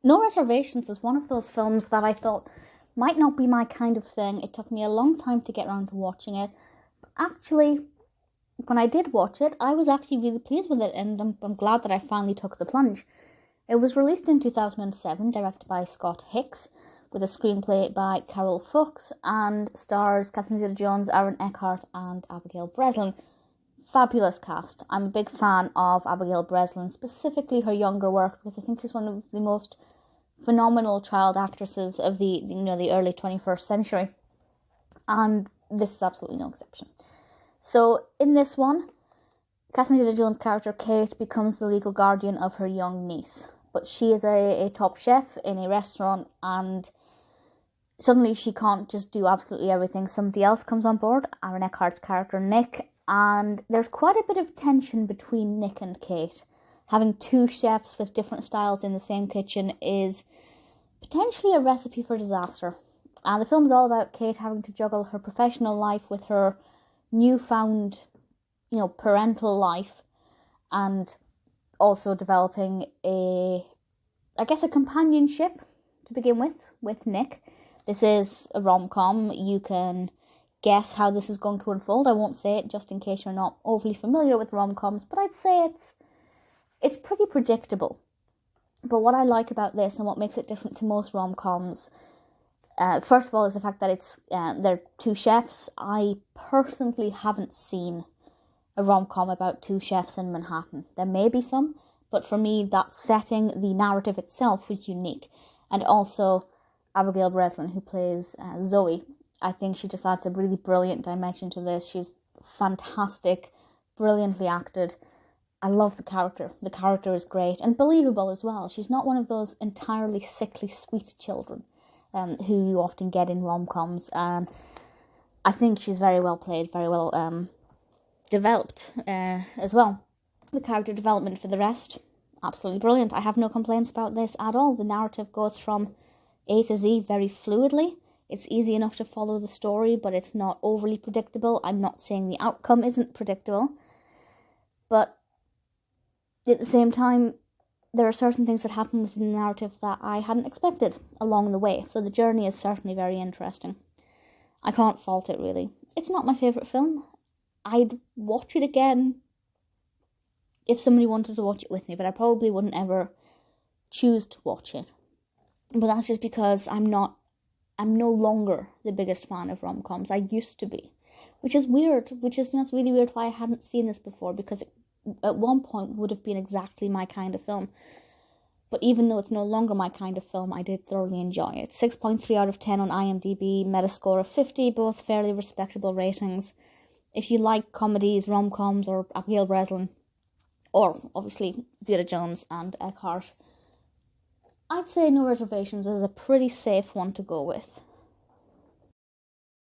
No Reservations is one of those films that I thought might not be my kind of thing. It took me a long time to get around to watching it. But actually, when I did watch it, I was actually really pleased with it, and I'm glad that I finally took the plunge. It was released in 2007, directed by Scott Hicks, with a screenplay by Carol Fuchs, and stars Zeta-Jones, Aaron Eckhart, and Abigail Breslin. Fabulous cast. I'm a big fan of Abigail Breslin, specifically her younger work, because I think she's one of the most phenomenal child actresses of the early 21st century, and this is absolutely no exception. So in this one, Catherine Zeta-Jones' character Kate becomes the legal guardian of her young niece, but she is a top chef in a restaurant, and suddenly she can't just do absolutely everything. Somebody else comes on board, Aaron Eckhart's character Nick, and there's quite a bit of tension between Nick and Kate. Having two chefs with different styles in the same kitchen is potentially a recipe for disaster. And the film's all about Kate having to juggle her professional life with her newfound, parental life, and also developing a companionship to begin with Nick. This is a rom-com. You can guess how this is going to unfold. I won't say it just in case you're not overly familiar with rom-coms, but I'd say it's pretty predictable. But what I like about this and what makes it different to most rom-coms, first of all, is the fact that they're two chefs. I personally haven't seen a rom-com about two chefs in Manhattan. There may be some, but for me, that setting, the narrative itself, was unique. And also, Abigail Breslin, who plays Zoe, I think she just adds a really brilliant dimension to this. She's fantastic, brilliantly acted. I love the character. The character is great and believable as well. She's not one of those entirely sickly sweet children who you often get in rom-coms. I think she's very well played, very well developed as well. The character development for the rest, absolutely brilliant. I have no complaints about this at all. The narrative goes from A to Z very fluidly. It's easy enough to follow the story, but it's not overly predictable. I'm not saying the outcome isn't predictable, but at the same time, there are certain things that happen within the narrative that I hadn't expected along the way. So the journey is certainly very interesting. I can't fault it, really. It's not my favourite film. I'd watch it again if somebody wanted to watch it with me, but I probably wouldn't ever choose to watch it. But that's just because I'm no longer the biggest fan of rom-coms. I used to be, which is weird, that's really weird why I hadn't seen this before, because it at one point would have been exactly my kind of film. But even though it's no longer my kind of film, I did thoroughly enjoy it. 6.3 out of 10 on IMDb, Metascore of 50, both fairly respectable ratings. If you like comedies, rom-coms, or Abigail Breslin, or obviously Zeta-Jones and Eckhart, I'd say No Reservations is a pretty safe one to go with.